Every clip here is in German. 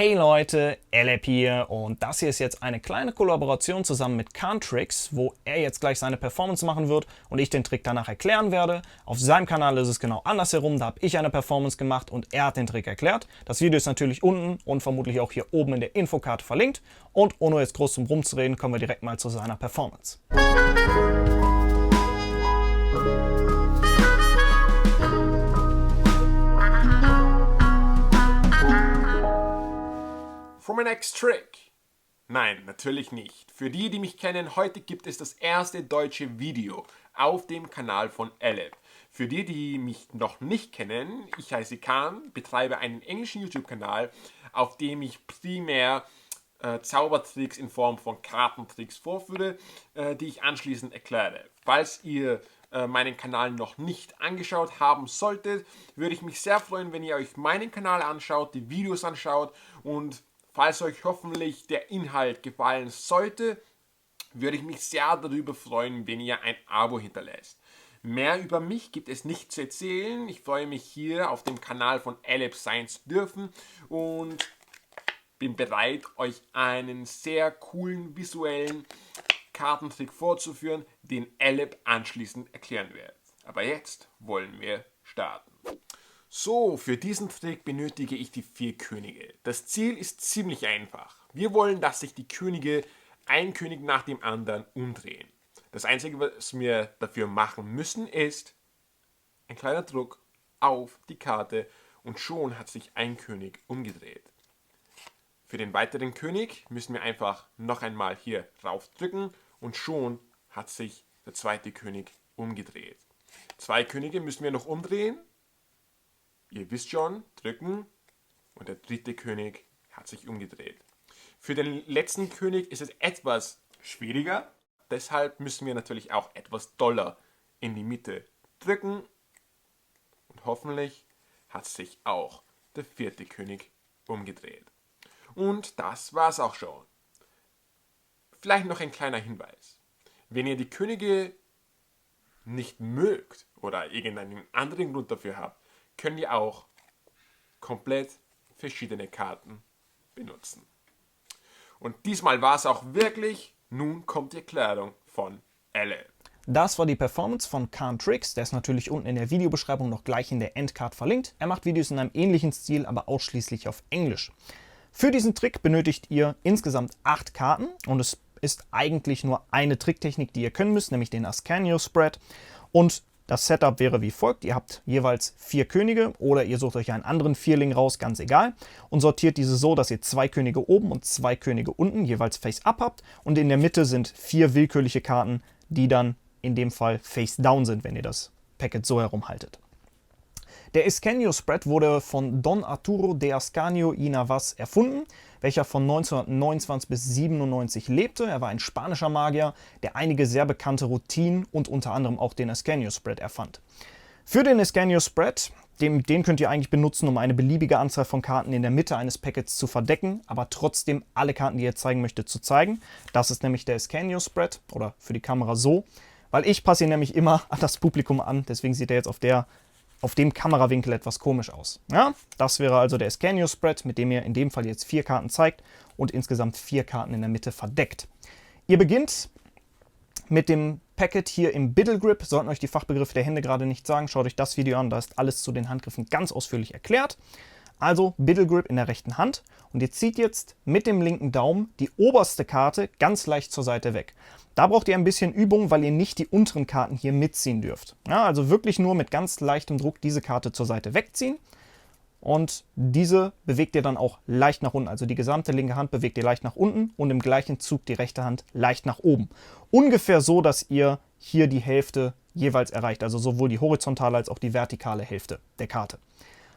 Hey Leute, Elep hier und das hier ist jetzt eine kleine Kollaboration zusammen mit Cantrix, wo er jetzt gleich seine Performance machen wird und ich den Trick danach erklären werde. Auf seinem Kanal ist es genau andersherum, da habe ich eine Performance gemacht und er hat den Trick erklärt. Das Video ist natürlich unten und vermutlich auch hier oben in der Infokarte verlinkt und ohne jetzt groß drum rumzureden, kommen wir direkt mal zu seiner Performance. For my next trick. Nein, natürlich nicht. Für die, die mich kennen, heute gibt es das erste deutsche Video auf dem Kanal von Elep. Für die, die mich noch nicht kennen, ich heiße Khan, betreibe einen englischen YouTube-Kanal, auf dem ich primär Zaubertricks in Form von Kartentricks vorführe, die ich anschließend erkläre. Falls ihr meinen Kanal noch nicht angeschaut haben solltet, würde ich mich sehr freuen, wenn ihr euch meinen Kanal anschaut, die Videos anschaut und falls euch hoffentlich der Inhalt gefallen sollte, würde ich mich sehr darüber freuen, wenn ihr ein Abo hinterlässt. Mehr über mich gibt es nicht zu erzählen. Ich freue mich hier auf dem Kanal von Elep sein zu dürfen und bin bereit, euch einen sehr coolen visuellen Kartentrick vorzuführen, den Elep anschließend erklären wird. Aber jetzt wollen wir starten. So, für diesen Trick benötige ich die 4 Könige. Das Ziel ist ziemlich einfach. Wir wollen, dass sich die Könige ein König nach dem anderen umdrehen. Das Einzige, was wir dafür machen müssen, ist ein kleiner Druck auf die Karte und schon hat sich ein König umgedreht. Für den weiteren König müssen wir einfach noch einmal hier rauf drücken und schon hat sich der zweite König umgedreht. 2 Könige müssen wir noch umdrehen. Ihr wisst schon, drücken und der dritte König hat sich umgedreht. Für den letzten König ist es etwas schwieriger, deshalb müssen wir natürlich auch etwas doller in die Mitte drücken und hoffentlich hat sich auch der vierte König umgedreht. Und das war's auch schon. Vielleicht noch ein kleiner Hinweis. Wenn ihr die Könige nicht mögt oder irgendeinen anderen Grund dafür habt, könnt ihr auch komplett verschiedene Karten benutzen. Und diesmal war es auch wirklich, nun kommt die Erklärung von Elep. Das war die Performance von Cantrix, der ist natürlich unten in der Videobeschreibung noch gleich in der Endcard verlinkt. Er macht Videos in einem ähnlichen Stil, aber ausschließlich auf Englisch. Für diesen Trick benötigt ihr insgesamt 8 Karten und es ist eigentlich nur eine Tricktechnik, die ihr können müsst, nämlich den Ascanio Spread. Und das Setup wäre wie folgt. Ihr habt jeweils 4 Könige oder ihr sucht euch einen anderen Vierling raus, ganz egal. Und sortiert diese so, dass ihr 2 Könige oben und 2 Könige unten jeweils Face-Up habt. Und in der Mitte sind 4 willkürliche Karten, die dann in dem Fall Face-Down sind, wenn ihr das Packet so herumhaltet. Der Ascanio Spread wurde von Don Arturo de Ascanio y Navas erfunden, welcher von 1929 bis 1997 lebte. Er war ein spanischer Magier, der einige sehr bekannte Routinen und unter anderem auch den Ascanio Spread erfand. Für den Ascanio Spread, den könnt ihr eigentlich benutzen, um eine beliebige Anzahl von Karten in der Mitte eines Packets zu verdecken, aber trotzdem alle Karten, die ihr zeigen möchtet, zu zeigen. Das ist nämlich der Ascanio Spread oder für die Kamera so, weil ich passe ihn nämlich immer an das Publikum an, deswegen sieht er jetzt auf dem Kamerawinkel etwas komisch aus. Ja, das wäre also der Ascanio Spread, mit dem ihr in dem Fall jetzt 4 Karten zeigt und insgesamt 4 Karten in der Mitte verdeckt. Ihr beginnt mit dem Packet hier im Biddle Grip. Sollten euch die Fachbegriffe der Hände gerade nicht sagen, schaut euch das Video an, da ist alles zu den Handgriffen ganz ausführlich erklärt. Also Biddle Grip in der rechten Hand und ihr zieht jetzt mit dem linken Daumen die oberste Karte ganz leicht zur Seite weg. Da braucht ihr ein bisschen Übung, weil ihr nicht die unteren Karten hier mitziehen dürft. Ja, also wirklich nur mit ganz leichtem Druck diese Karte zur Seite wegziehen und diese bewegt ihr dann auch leicht nach unten. Also die gesamte linke Hand bewegt ihr leicht nach unten und im gleichen Zug die rechte Hand leicht nach oben. Ungefähr so, dass ihr hier die Hälfte jeweils erreicht, also sowohl die horizontale als auch die vertikale Hälfte der Karte.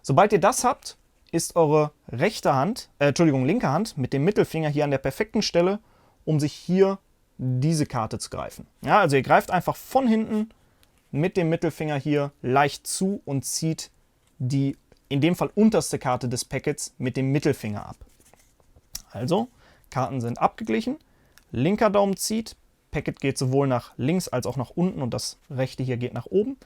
Sobald ihr das habt, ist eure linke Hand mit dem Mittelfinger hier an der perfekten Stelle, um sich hier diese Karte zu greifen. Ja, also ihr greift einfach von hinten mit dem Mittelfinger hier leicht zu und zieht die in dem Fall unterste Karte des Packets mit dem Mittelfinger ab. Also, Karten sind abgeglichen, linker Daumen zieht, Packet geht sowohl nach links als auch nach unten und das rechte hier geht nach oben.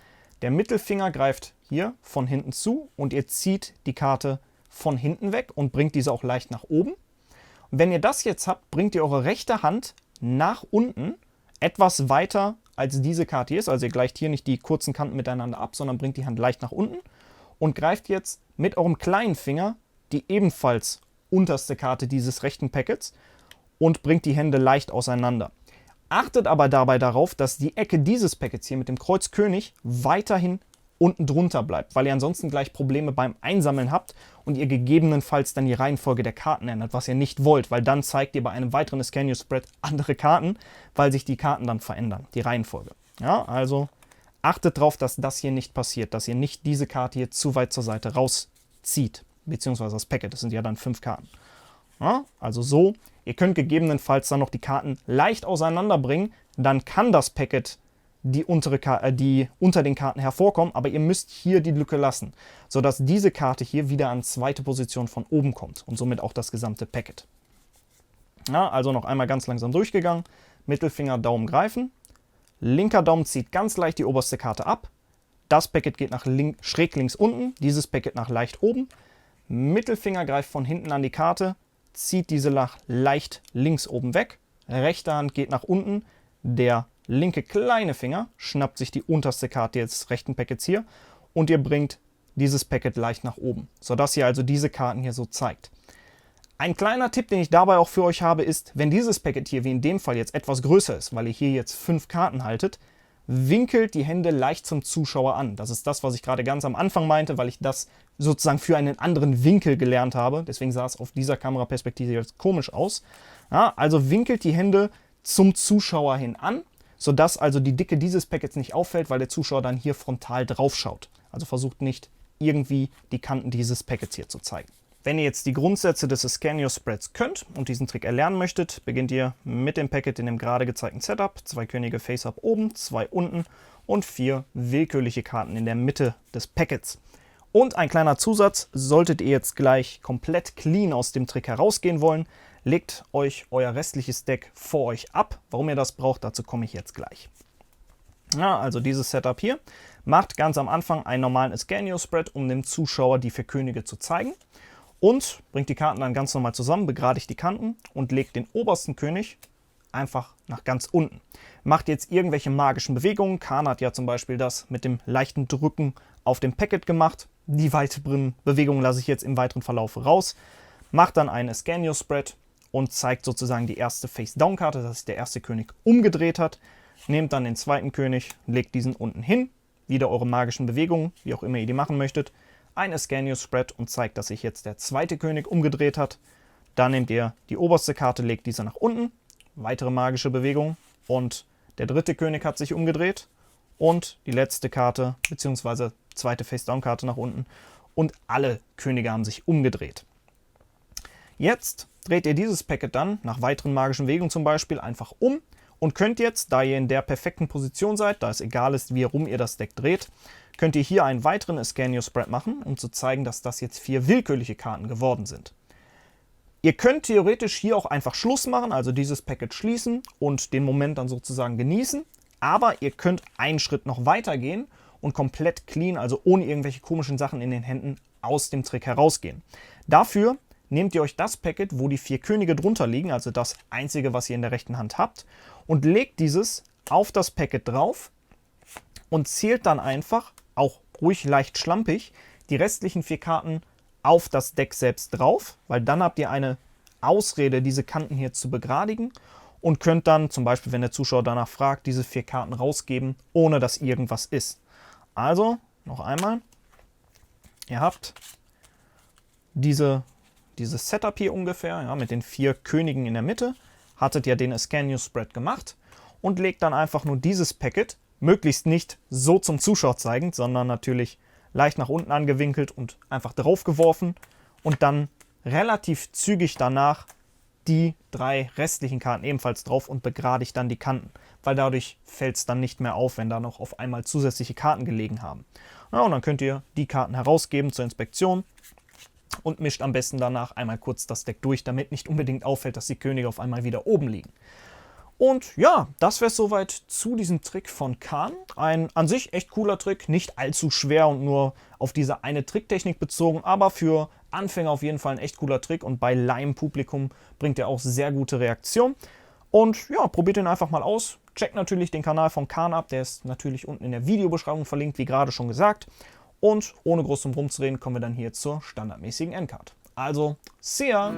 Der Mittelfinger greift hier von hinten zu und ihr zieht die Karte von hinten weg und bringt diese auch leicht nach oben. Und wenn ihr das jetzt habt, bringt ihr eure rechte Hand nach unten, etwas weiter als diese Karte hier ist. Also ihr gleicht hier nicht die kurzen Kanten miteinander ab, sondern bringt die Hand leicht nach unten und greift jetzt mit eurem kleinen Finger die ebenfalls unterste Karte dieses rechten Packets und bringt die Hände leicht auseinander. Achtet aber dabei darauf, dass die Ecke dieses Packets hier mit dem Kreuz König weiterhin unten drunter bleibt, weil ihr ansonsten gleich Probleme beim Einsammeln habt und ihr gegebenenfalls dann die Reihenfolge der Karten ändert, was ihr nicht wollt, weil dann zeigt ihr bei einem weiteren Ascanio Spread andere Karten, weil sich die Karten dann verändern, die Reihenfolge. Ja, also achtet darauf, dass das hier nicht passiert, dass ihr nicht diese Karte hier zu weit zur Seite rauszieht, beziehungsweise das Packet, das sind ja dann 5 Karten. Ja, also so, ihr könnt gegebenenfalls dann noch die Karten leicht auseinanderbringen, dann kann das Packet die unter den Karten hervorkommen, aber ihr müsst hier die Lücke lassen, sodass diese Karte hier wieder an zweite Position von oben kommt und somit auch das gesamte Packet. Ja, also noch einmal ganz langsam durchgegangen, Mittelfinger, Daumen greifen, linker Daumen zieht ganz leicht die oberste Karte ab, das Packet geht nach schräg links unten, dieses Packet nach leicht oben, Mittelfinger greift von hinten an die Karte, zieht diese leicht links oben weg, rechte Hand geht nach unten, der linke kleine Finger schnappt sich die unterste Karte des rechten Packets hier und ihr bringt dieses Packet leicht nach oben, sodass ihr also diese Karten hier so zeigt. Ein kleiner Tipp, den ich dabei auch für euch habe, ist, wenn dieses Packet hier, wie in dem Fall jetzt, etwas größer ist, weil ihr hier jetzt 5 Karten haltet, winkelt die Hände leicht zum Zuschauer an. Das ist das, was ich gerade ganz am Anfang meinte, weil ich das sozusagen für einen anderen Winkel gelernt habe. Deswegen sah es auf dieser Kameraperspektive jetzt komisch aus. Ja, also winkelt die Hände zum Zuschauer hin an, sodass also die Dicke dieses Packets nicht auffällt, weil der Zuschauer dann hier frontal drauf schaut. Also versucht nicht irgendwie die Kanten dieses Packets hier zu zeigen. Wenn ihr jetzt die Grundsätze des Ascanio Spreads könnt und diesen Trick erlernen möchtet, beginnt ihr mit dem Packet in dem gerade gezeigten Setup. 2 Könige Face-Up oben, 2 unten und 4 willkürliche Karten in der Mitte des Packets. Und ein kleiner Zusatz, solltet ihr jetzt gleich komplett clean aus dem Trick herausgehen wollen, legt euch euer restliches Deck vor euch ab. Warum ihr das braucht, dazu komme ich jetzt gleich. Ja, also dieses Setup hier macht ganz am Anfang einen normalen Ascanio Spread, um dem Zuschauer die 4 Könige zu zeigen. Und bringt die Karten dann ganz normal zusammen, begradigt die Kanten und legt den obersten König einfach nach ganz unten. Macht jetzt irgendwelche magischen Bewegungen. Kahn hat ja zum Beispiel das mit dem leichten Drücken auf dem Packet gemacht. Die weiteren Bewegungen lasse ich jetzt im weiteren Verlauf raus. Macht dann einen Ascanio Spread und zeigt sozusagen die erste Face-Down-Karte, dass sich der erste König umgedreht hat. Nehmt dann den zweiten König, legt diesen unten hin. Wieder eure magischen Bewegungen, wie auch immer ihr die machen möchtet. Ein Ascanio Spread und zeigt, dass sich jetzt der zweite König umgedreht hat. Dann nehmt ihr die oberste Karte, legt diese nach unten. Weitere magische Bewegung. Und der dritte König hat sich umgedreht. Und die letzte Karte, beziehungsweise zweite Face-Down-Karte nach unten. Und alle Könige haben sich umgedreht. Jetzt dreht ihr dieses Packet dann, nach weiteren magischen Bewegungen zum Beispiel, einfach um. Und könnt jetzt, da ihr in der perfekten Position seid, da es egal ist, wie rum ihr das Deck dreht, könnt ihr hier einen weiteren Ascanio Spread machen, um zu zeigen, dass das jetzt 4 willkürliche Karten geworden sind. Ihr könnt theoretisch hier auch einfach Schluss machen, also dieses Packet schließen und den Moment dann sozusagen genießen. Aber ihr könnt einen Schritt noch weiter gehen und komplett clean, also ohne irgendwelche komischen Sachen in den Händen, aus dem Trick herausgehen. Dafür nehmt ihr euch das Packet, wo die 4 Könige drunter liegen, also das einzige, was ihr in der rechten Hand habt, und legt dieses auf das Packet drauf und zählt dann einfach, auch ruhig leicht schlampig, die restlichen 4 Karten auf das Deck selbst drauf, weil dann habt ihr eine Ausrede, diese Kanten hier zu begradigen und könnt dann, zum Beispiel, wenn der Zuschauer danach fragt, diese 4 Karten rausgeben, ohne dass irgendwas ist. Also, noch einmal, ihr habt dieses Setup hier ungefähr, ja, mit den 4 Königen in der Mitte, hattet ihr den Ascanio Spread gemacht und legt dann einfach nur dieses Packet, möglichst nicht so zum Zuschauer zeigend, sondern natürlich leicht nach unten angewinkelt und einfach drauf geworfen und dann relativ zügig danach die 3 restlichen Karten ebenfalls drauf und begradigt dann die Kanten, weil dadurch fällt es dann nicht mehr auf, wenn da noch auf einmal zusätzliche Karten gelegen haben. Ja, und dann könnt ihr die Karten herausgeben zur Inspektion und mischt am besten danach einmal kurz das Deck durch, damit nicht unbedingt auffällt, dass die Könige auf einmal wieder oben liegen. Und ja, das wäre es soweit zu diesem Trick von Khan. Ein an sich echt cooler Trick, nicht allzu schwer und nur auf diese eine Tricktechnik bezogen, aber für Anfänger auf jeden Fall ein echt cooler Trick und bei Laienpublikum bringt er auch sehr gute Reaktion. Und ja, probiert ihn einfach mal aus. Checkt natürlich den Kanal von Khan ab, der ist natürlich unten in der Videobeschreibung verlinkt, wie gerade schon gesagt. Und ohne groß drum rumzureden, kommen wir dann hier zur standardmäßigen Endcard. Also, see ya!